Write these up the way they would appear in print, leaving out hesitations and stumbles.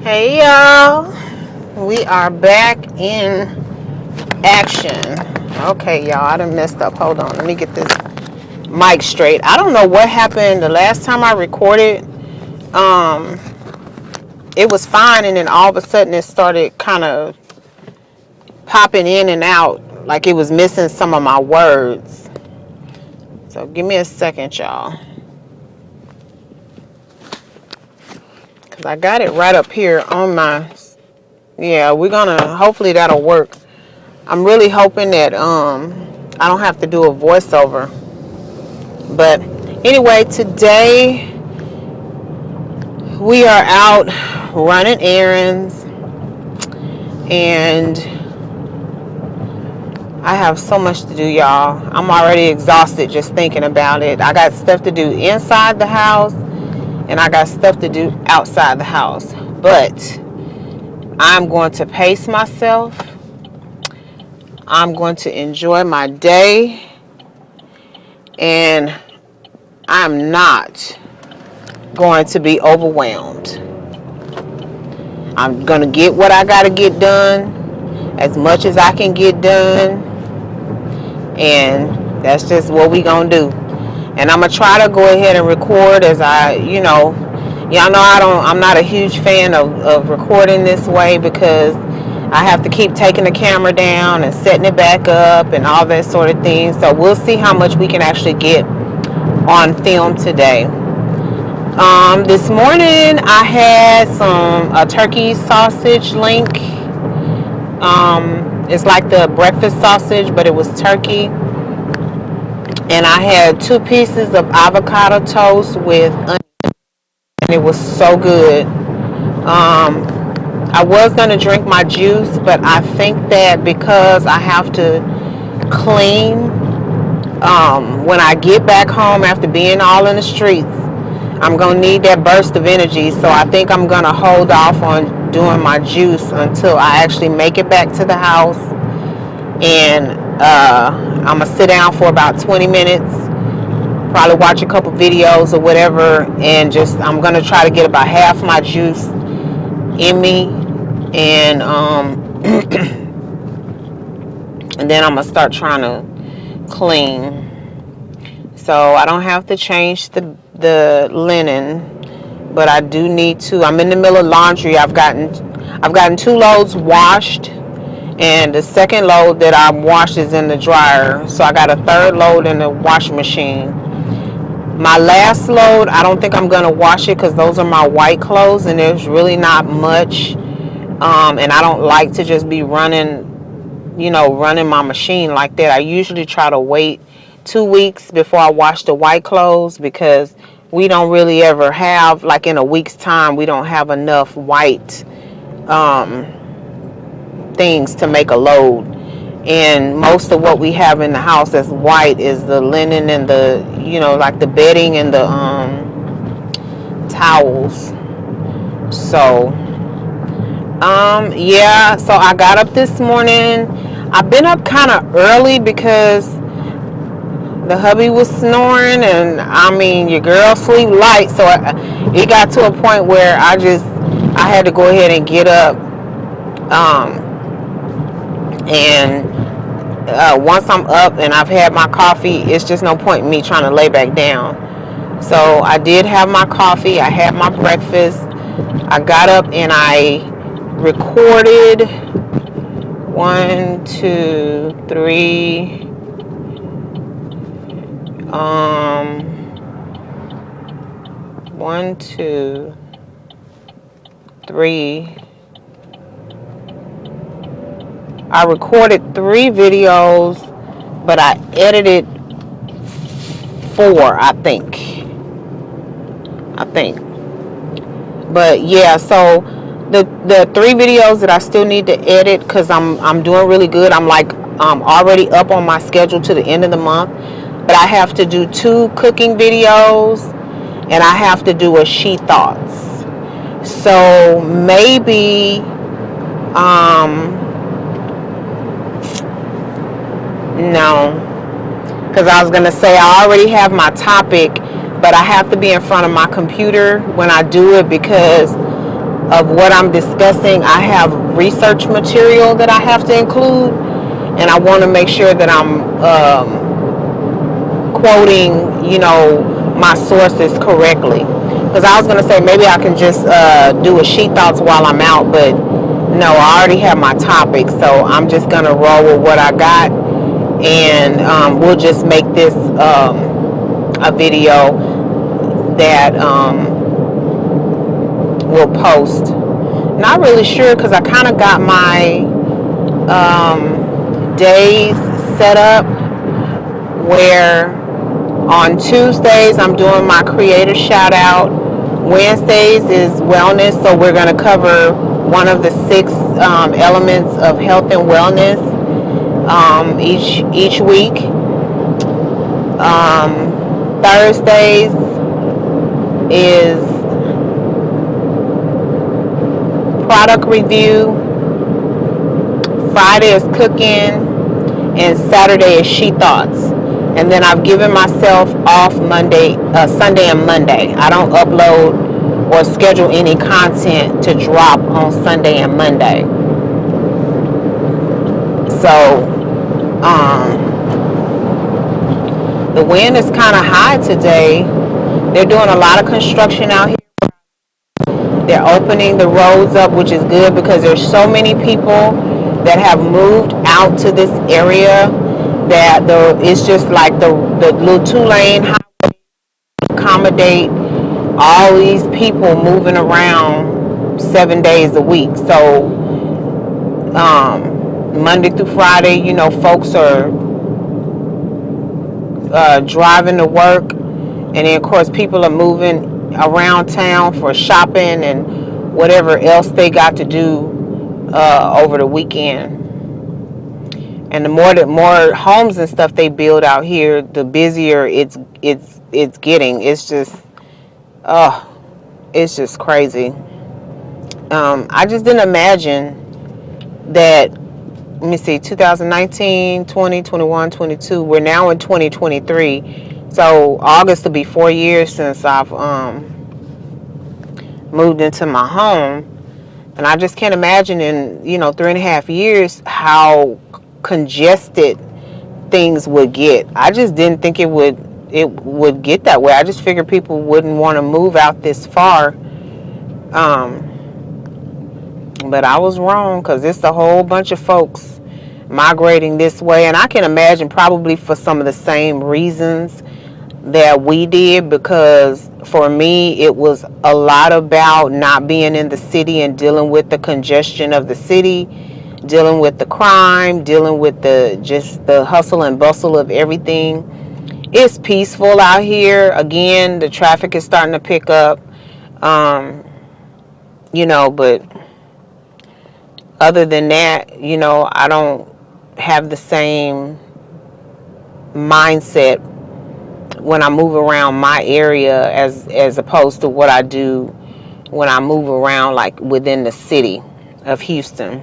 Hey y'all, we are back in action. Okay y'all, I done messed up. Hold on, let me get this mic straight. I don't know what happened the last time I recorded. It was fine, and then all of a sudden it started kind of popping in and out like it was missing some of my words. So give me a second, y'all, because I got it right up here on my... Yeah, we're gonna... Hopefully that'll work. I'm really hoping that I don't have to do a voiceover. But anyway, today we are out running errands, and I have so much to do, y'all. I'm already exhausted just thinking about it. I got stuff to do inside the house, and I got stuff to do outside the house. But I'm going to pace myself. I'm going to enjoy my day, and I'm not going to be overwhelmed. I'm going to get what I got to get done, as much as I can get done, and that's just what we going to do. And I'm going to try to go ahead and record as y'all know I'm not a huge fan of recording this way, because I have to keep taking the camera down and setting it back up and all that sort of thing. So we'll see how much we can actually get on film today. This morning I had a turkey sausage link. It's like the breakfast sausage, but it was turkey. And I had 2 pieces of avocado toast with onion, and it was so good. I was going to drink my juice, but I think that because I have to clean when I get back home after being all in the streets, I'm going to need that burst of energy. So I think I'm going to hold off on doing my juice until I actually make it back to the house. And I'm going to sit down for about 20 minutes, probably watch a couple videos or whatever, and I'm going to try to get about half my juice in me. And and then I'm going to start trying to clean. So I don't have to change the linen, but I do need to. I'm in the middle of laundry. I've gotten 2 loads washed, and the second load that I washed is in the dryer. So I got a 3rd load in the washing machine. My last load, I don't think I'm gonna wash it, because those are my white clothes, and there's really not much. And I don't like to just be running my machine like that. I usually try to wait 2 weeks before I wash the white clothes, because we don't really ever have, like in a week's time, we don't have enough white things to make a load. And most of what we have in the house that's white is the linen and the, like the bedding and the towels. So yeah, so I got up this morning. I've been up kind of early because the hubby was snoring, and your girl sleep light, so it got to a point where I had to go ahead and get up. And once I'm up and I've had my coffee, it's just no point in me trying to lay back down. So I did have my coffee, I had my breakfast, I got up and I recorded 1, 2, 3 1, 2, 3. I recorded 3 videos, but I edited 4, I think. But yeah, so the 3 videos that I still need to edit, because I'm doing really good. I'm already up on my schedule to the end of the month, but I have to do 2 cooking videos, and I have to do a she thoughts. So maybe no, because I was gonna say I already have my topic, but I have to be in front of my computer when I do it, because of what I'm discussing, I have research material that I have to include, and I want to make sure that I'm quoting, my sources correctly. Because I was going to say maybe I can just do a sheet thoughts while I'm out, but no, I already have my topic, so I'm just going to roll with what I got, and we'll just make this a video that we'll post. Not really sure because I kind of got my days set up where on Tuesdays I'm doing my creator shout out. Wednesdays is wellness, so we're going to cover one of the 6 elements of health and wellness each week. Thursdays is product review. Friday is cooking, and Saturday is she thoughts. And then I've given myself off Sunday and Monday. I don't upload or schedule any content to drop on Sunday and Monday. So the wind is kind of high today. They're doing a lot of construction out here. They're opening the roads up, which is good because there's so many people that have moved out to this area that it's just like the little 2-lane highway accommodate all these people moving around 7 days a week. So Monday through Friday, folks are driving to work, and then of course people are moving around town for shopping and whatever else they got to do over the weekend. And the more homes and stuff they build out here, the busier it's getting. It's just crazy. I just didn't imagine that. Let me see, 2019, 20, 21, 22. We're now in 2023. So August will be 4 years since I've moved into my home. And I just can't imagine in, 3.5 years how congested things would get. I just didn't think it would get that way. I just figured people wouldn't want to move out this far. But I was wrong, because it's a whole bunch of folks migrating this way. And I can imagine probably for some of the same reasons that we did, because for me it was a lot about not being in the city and dealing with the congestion of the city, dealing with the crime, dealing with the hustle and bustle of everything. It's peaceful out here. Again, the traffic is starting to pick up, but other than that, I don't have the same mindset when I move around my area as opposed to what I do when I move around like within the city of Houston.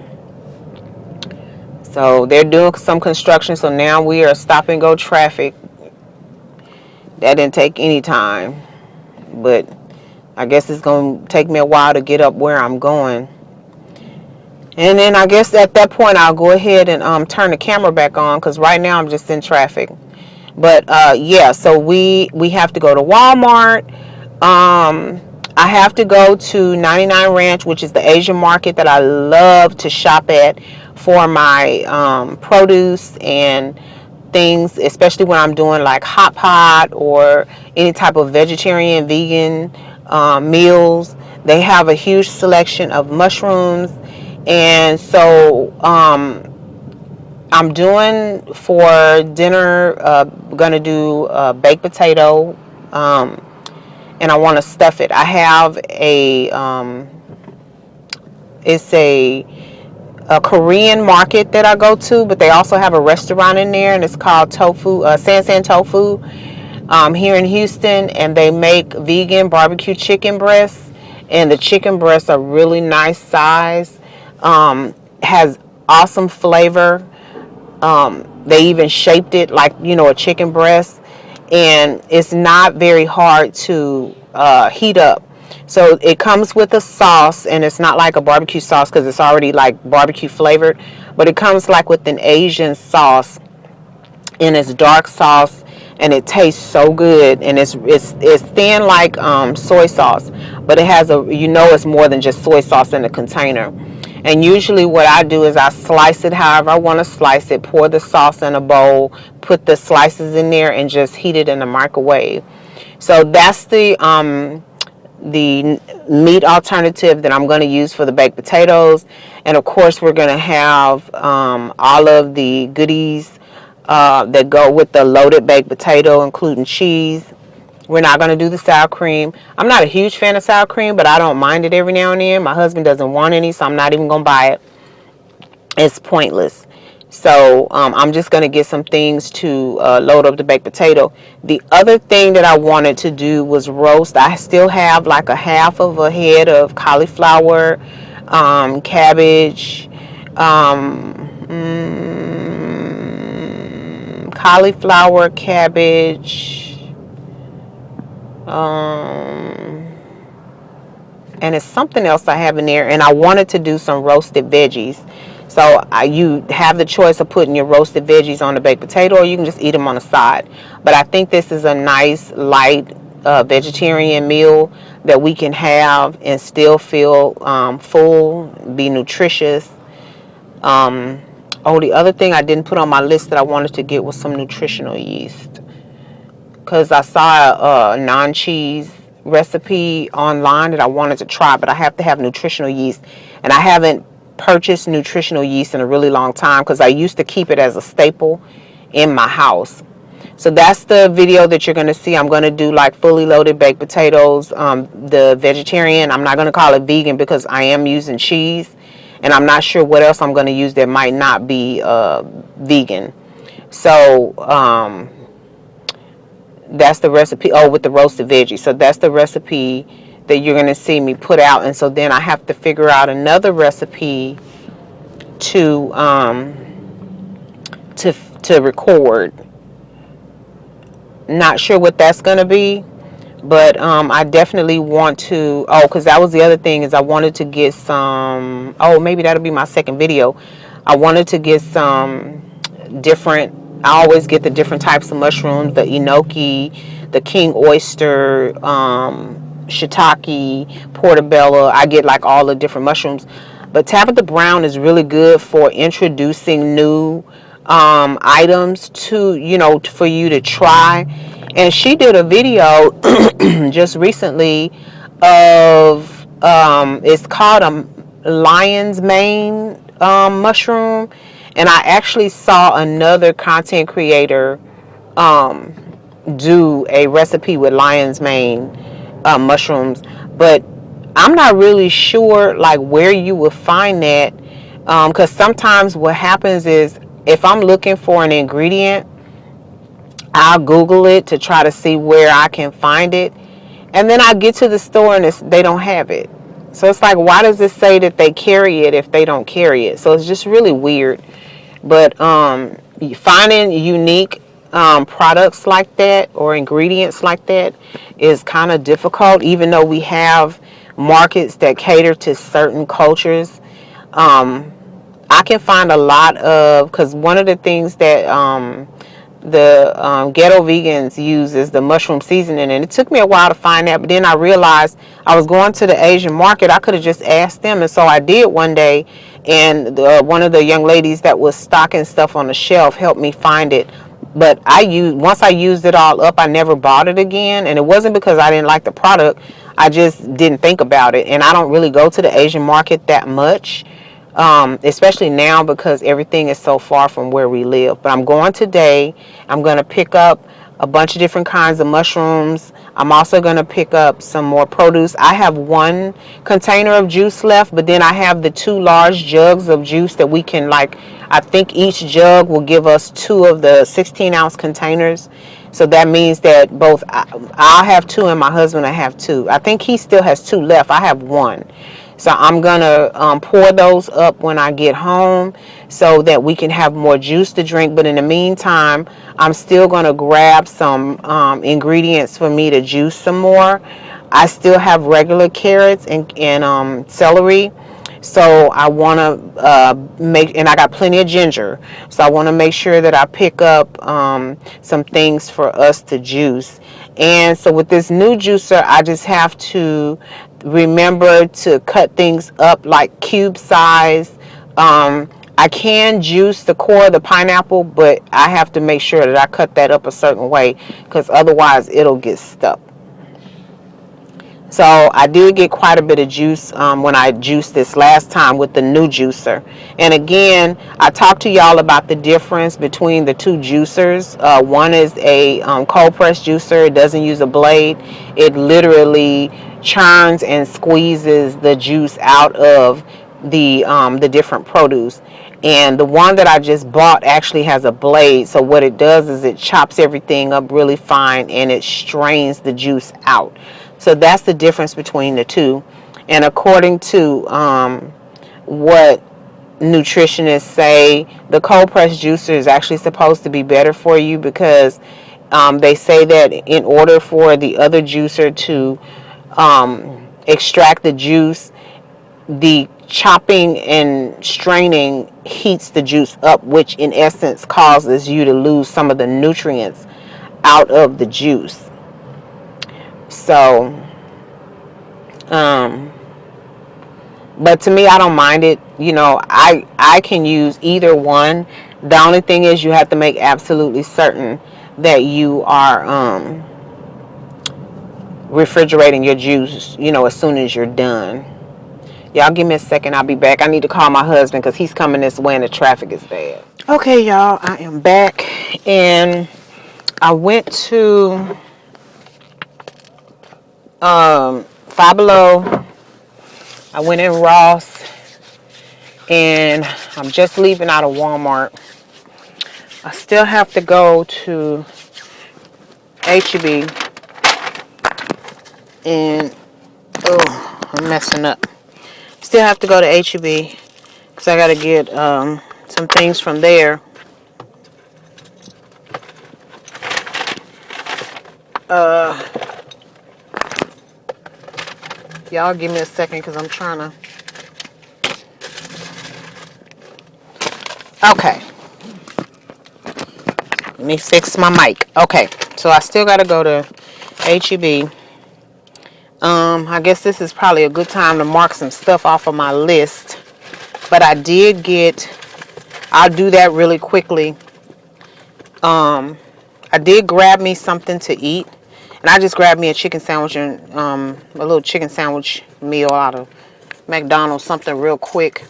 So they're doing some construction, so now we are stop and go traffic. That didn't take any time, but I guess it's going to take me a while to get up where I'm going. And then I guess at that point I'll go ahead and turn the camera back on, because right now I'm just in traffic. But so we have to go to Walmart. I have to go to 99 Ranch, which is the Asian market that I love to shop at for my produce and things, especially when I'm doing like hot pot or any type of vegetarian, vegan meals. They have a huge selection of mushrooms. And so I'm doing for dinner, going to do baked potato, and I want to stuff it. I have it's a Korean market that I go to, but they also have a restaurant in there, and it's called San Tofu, here in Houston, and they make vegan barbecue chicken breasts, and the chicken breasts are really nice size, has awesome flavor. They even shaped it like, a chicken breast, and it's not very hard to heat up. So it comes with a sauce, and it's not like a barbecue sauce because it's already like barbecue flavored, but it comes like with an Asian sauce, and it's dark sauce, and it tastes so good, and it's thin like soy sauce, but it has a, you know, it's more than just soy sauce in the container. And usually what I do is I slice it however I want to slice it, pour the sauce in a bowl, put the slices in there, and just heat it in the microwave. So that's the meat alternative that I'm going to use for the baked potatoes. And of course we're going to have all of the goodies that go with the loaded baked potato, including cheese. We're not going to do the sour cream. I'm not a huge fan of sour cream, but I don't mind it every now and then. My husband doesn't want any, so I'm not even going to buy it. It's pointless. So I'm just going to get some things to load up the baked potato. The other thing that I wanted to do was roast. I still have like a half of a head of cauliflower, cabbage, cauliflower, cabbage, and it's something else I have in there, and I wanted to do some roasted veggies. So you have the choice of putting your roasted veggies on the baked potato, or you can just eat them on the side. But I think this is a nice light vegetarian meal that we can have and still feel full, be nutritious. The other thing I didn't put on my list that I wanted to get was some nutritional yeast, because I saw a non-cheese recipe online that I wanted to try, but I have to have nutritional yeast, and I haven't purchased nutritional yeast in a really long time because I used to keep it as a staple in my house. So that's the video that you're going to see. I'm going to do like fully loaded baked potatoes, the vegetarian. I'm not going to call it vegan because I am using cheese, and I'm not sure what else I'm going to use that might not be vegan. So that's the recipe. Oh, with the roasted veggies. So that's the recipe that you're going to see me put out. And so then I have to figure out another recipe to record. Not sure what that's going to be, but I definitely want to, because that was the other thing, is I wanted to get some, maybe that'll be my second video. I wanted to get some different, I always get the different types of mushrooms, the enoki, the king oyster, shiitake, portobello. I get like all the different mushrooms. But Tabitha Brown is really good for introducing new items to, for you to try. And she did a video just recently of, it's called a lion's mane mushroom. And I actually saw another content creator do a recipe with lion's mane mushrooms, but I'm not really sure like where you will find that, because sometimes what happens is if I'm looking for an ingredient, I'll Google it to try to see where I can find it, and then I get to the store and they don't have it. So it's like, why does it say that they carry it if they don't carry it? So it's just really weird. But finding unique products like that or ingredients like that is kind of difficult, even though we have markets that cater to certain cultures. I can find a lot of, because one of the things that the ghetto vegans use is the mushroom seasoning, and it took me a while to find that, but then I realized I was going to the Asian market. I could have just asked them, and so I did one day, and one of the young ladies that was stocking stuff on the shelf helped me find it. But once I used it all up, I never bought it again, and it wasn't because I didn't like the product. I just didn't think about it, and I don't really go to the Asian market that much, especially now because everything is so far from where we live. But I'm going today. I'm going to pick up a bunch of different kinds of mushrooms. I'm also going to pick up some more produce. I have one container of juice left, but then I have the 2 large jugs of juice that we can, like, I think each jug will give us 2 of the 16-ounce containers. So that means that both I'll have 2 and my husband will have 2. I think he still has 2 left. I have 1. So I'm going to pour those up when I get home so that we can have more juice to drink. But in the meantime, I'm still going to grab some ingredients for me to juice some more. I still have regular carrots and celery. So I want to make, and I got plenty of ginger. So I want to make sure that I pick up some things for us to juice. And so with this new juicer, I just have to remember to cut things up like cube size. I can juice the core of the pineapple, but I have to make sure that I cut that up a certain way, because otherwise it'll get stuck. So I did get quite a bit of juice when I juiced this last time with the new juicer. And again, I talked to y'all about the difference between the two juicers. One is a cold press juicer. It doesn't use a blade. It literally churns and squeezes the juice out of the different produce. And the one that I just bought actually has a blade. So what it does is it chops everything up really fine and it strains the juice out. So that's the difference between the two. And according to what nutritionists say, the cold press juicer is actually supposed to be better for you, because they say that in order for the other juicer to extract the juice, the chopping and straining heats the juice up, which in essence causes you to lose some of the nutrients out of the juice. So but to me, I don't mind it. You know, I can use either one. The only thing is you have to make absolutely certain that you are refrigerating your juice, you know, as soon as you're done. Y'all give me a second, I'll be back. I need to call my husband because he's coming this way and the traffic is bad. Okay, y'all, I am back, and I went to Five Below. I went in Ross, and I'm just leaving out of Walmart. I still have to go to H-E-B, and oh, I'm messing up. Still have to go to H-E-B because I got to get some things from there. Y'all give me a second because I'm trying to. Okay. Let me fix my mic. Okay. So I still got to go to H-E-B. I guess this is probably a good time to mark some stuff off of my list. But I did get, I'll do that really quickly. I did grab me something to eat. And I just grabbed me a chicken sandwich and a little chicken sandwich meal out of McDonald's, something real quick.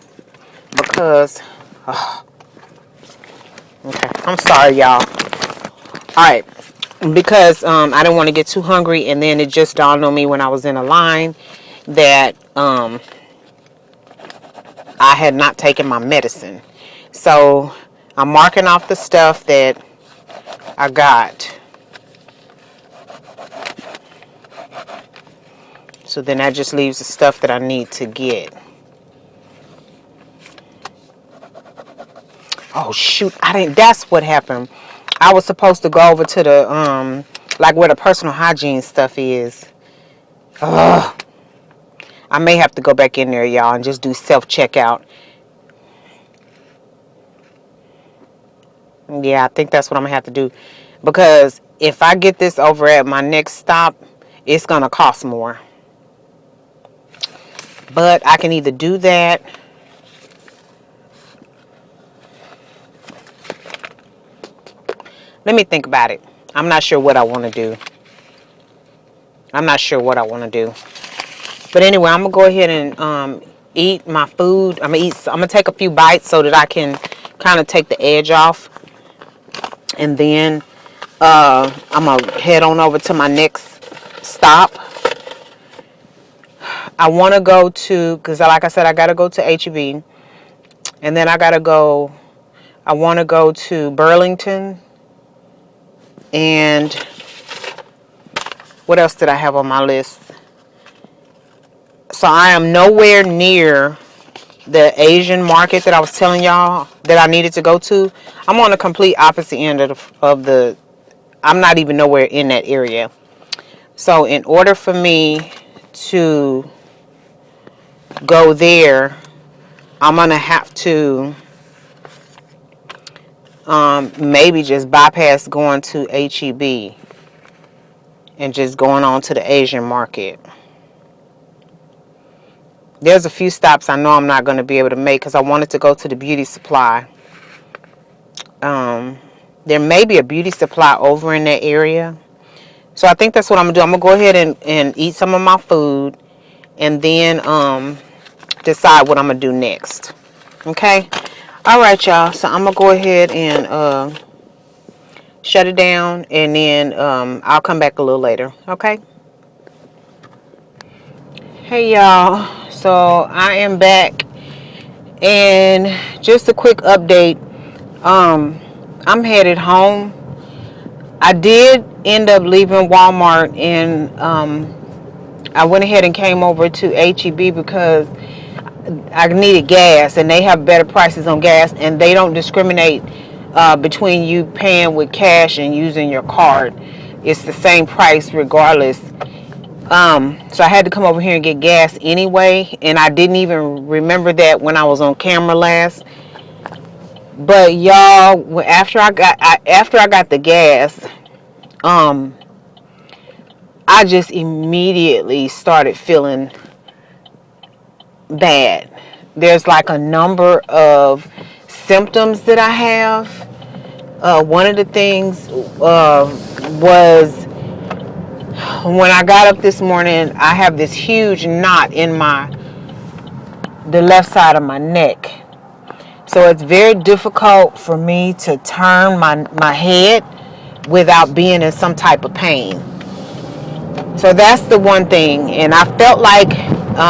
Because, okay, I'm sorry, y'all. Alright, because I didn't want to get too hungry, and then it just dawned on me when I was in a line that I had not taken my medicine. So I'm marking off the stuff that I got. So then that just leaves the stuff that I need to get. Oh shoot, that's what happened. I was supposed to go over to the like where the personal hygiene stuff is. Ugh. I may have to go back in there, y'all, and just do self-checkout. Yeah, I think that's what I'm gonna have to do, because if I get this over at my next stop, it's gonna cost more. But I can either do that, let me think about it. I'm not sure what I want to do. But anyway, I'm going to go ahead and eat my food. I'm going to take a few bites so that I can kind of take the edge off. And then I'm going to head on over to my next stop. I want to go to, because like I said, I got to go to H-E-B. And then I want to go to Burlington. And what else did I have on my list? So I am nowhere near the Asian market that I was telling y'all that I needed to go to. I'm on the complete opposite end of the I'm not even nowhere in that area. So in order for me to go there, I'm going to have to maybe just bypass going to HEB and just going on to the Asian market. There's a few stops I know I'm not going to be able to make because I wanted to go to the beauty supply. There may be a beauty supply over in that area. So I think that's what I'm going to do. I'm going to go ahead and eat some of my food and then decide what I'm going to do next. Okay? All right, y'all. So I'm going to go ahead and shut it down, and then I'll come back a little later. Okay? Hey, y'all. So I am back. And just a quick update. I'm headed home. I did end up leaving Walmart, and I went ahead and came over to HEB because I needed gas, and they have better prices on gas, and they don't discriminate between you paying with cash and using your card. It's the same price regardless. So I had to come over here and get gas anyway, and I didn't even remember that when I was on camera last. But y'all, after I got the gas, I just immediately started feeling bad. There's like a number of symptoms that I have. One of the things was when I got up this morning, I have this huge knot in the left side of my neck. So it's very difficult for me to turn my head without being in some type of pain. So that's the one thing. And I felt like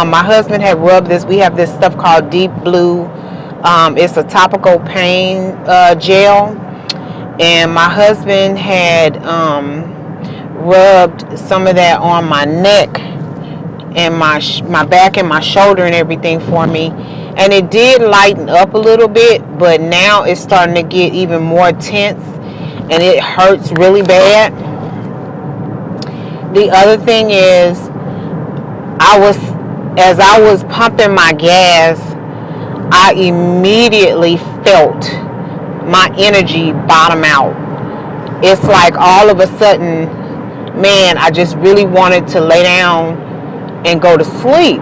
my husband had rubbed this. We have this stuff called Deep Blue. It's a topical pain gel. And my husband had rubbed some of that on my neck and my back and my shoulder and everything for me. And it did lighten up a little bit, but now it's starting to get even more tense and it hurts really bad. The other thing is, as I was pumping my gas, I immediately felt my energy bottom out. It's like all of a sudden, man, I just really wanted to lay down and go to sleep.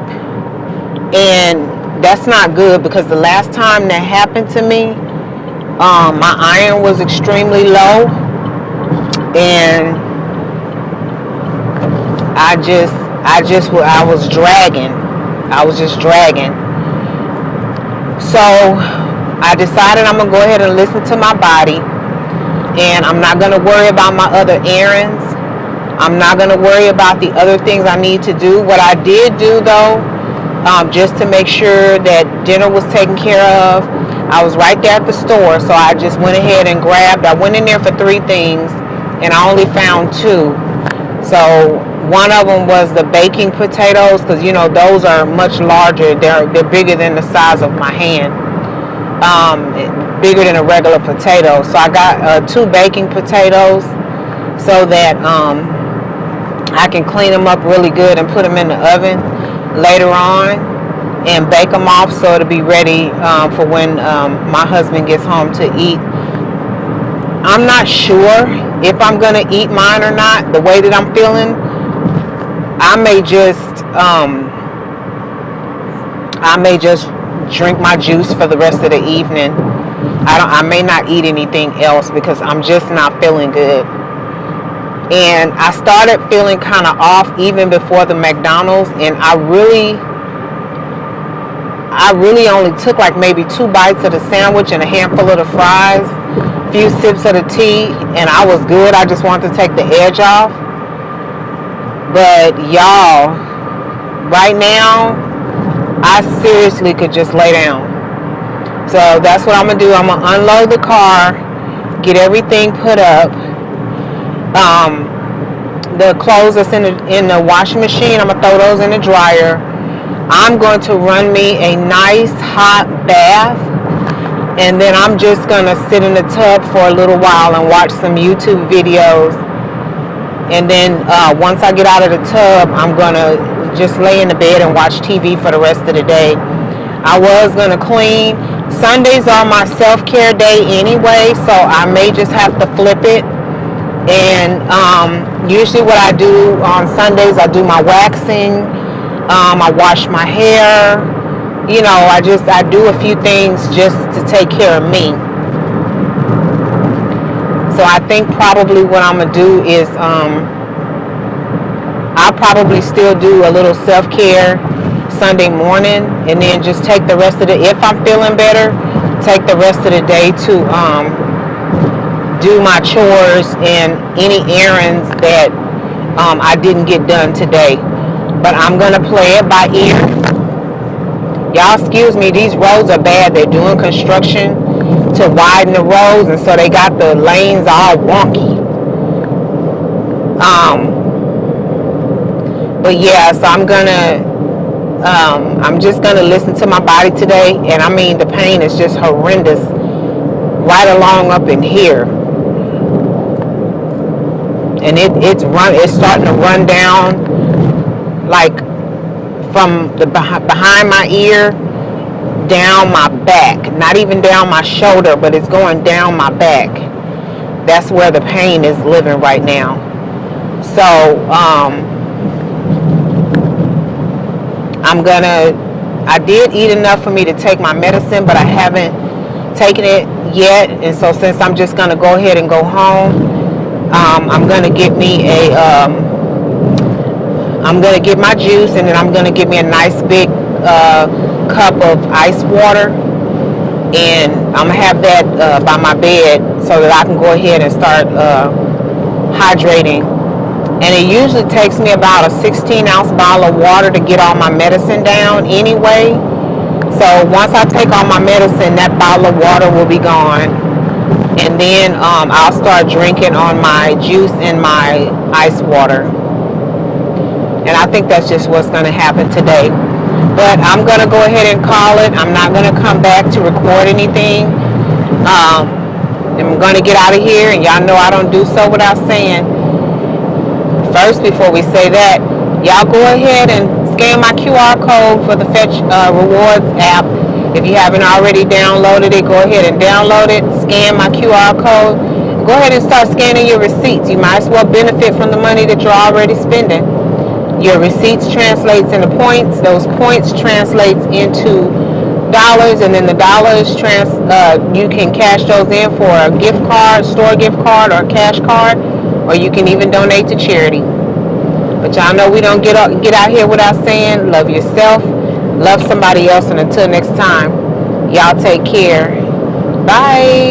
And that's not good, because the last time that happened to me, my iron was extremely low, and I was dragging. I was just dragging. So I decided I'm gonna go ahead and listen to my body, and I'm not gonna worry about my other errands. I'm not gonna worry about the other things I need to do. What I did do though, just to make sure that dinner was taken care of, I was right there at the store, so I just went ahead and I went in there for 3 things, and I only found 2. So one of them was the baking potatoes, because those are much larger. They're bigger than the size of my hand, bigger than a regular potato. So I got 2 baking potatoes so that I can clean them up really good and put them in the oven later on and bake them off so it'll be ready for when my husband gets home to eat. I'm not sure if I'm gonna eat mine or not. The way that I'm feeling, I may just drink my juice for the rest of the evening. I may not eat anything else because I'm just not feeling good. And I started feeling kind of off even before the McDonald's, and I really only took like maybe 2 bites of the sandwich and a handful of the fries, a few sips of the tea, and I was good. I just wanted to take the edge off. But y'all, right now, I seriously could just lay down. So that's what I'm gonna do. I'm gonna unload the car, get everything put up. The clothes that's in the washing machine, I'm gonna throw those in the dryer. I'm going to run me a nice hot bath, and then I'm just gonna sit in the tub for a little while and watch some YouTube videos And then once I get out of the tub, I'm going to just lay in the bed and watch TV for the rest of the day. I was going to clean. Sundays are my self-care day anyway, so I may just have to flip it. And usually what I do on Sundays, I do my waxing. I wash my hair. You know, I do a few things just to take care of me. So I think probably what I'm going to do is I'll probably still do a little self-care Sunday morning, and then just take the rest of the, if I'm feeling better, take the rest of the day to do my chores and any errands that I didn't get done today. But I'm going to play it by ear. Y'all excuse me, these roads are bad. They're doing construction to widen the roads, and so they got the lanes all wonky. But yeah, so I'm just gonna listen to my body today, and I mean the pain is just horrendous right along up in here, and it's starting to run down like from the behind my ear down my back, not even down my shoulder, but it's going down my back. That's where the pain is living right now. So I did eat enough for me to take my medicine, but I haven't taken it yet. And so since I'm just gonna go ahead and go home, I'm gonna get my juice, and then I'm gonna get me a nice big cup of ice water, and I'm gonna have that by my bed so that I can go ahead and start hydrating. And it usually takes me about a 16-ounce bottle of water to get all my medicine down anyway. So once I take all my medicine, that bottle of water will be gone. And then I'll start drinking on my juice and my ice water. And I think that's just what's going to happen today. But I'm going to go ahead and call it. I'm not going to come back to record anything. I'm going to get out of here. And y'all know I don't do so without saying. First, before we say that, y'all go ahead and scan my QR code for the Fetch Rewards app. If you haven't already downloaded it, go ahead and download it. Scan my QR code. Go ahead and start scanning your receipts. You might as well benefit from the money that you're already spending. Your receipts translates into points. Those points translates into dollars, and then the dollars you can cash those in for a gift card, store gift card, or a cash card. Or you can even donate to charity. But y'all know we don't get out here without saying love yourself, love somebody else, and until next time, y'all take care. Bye.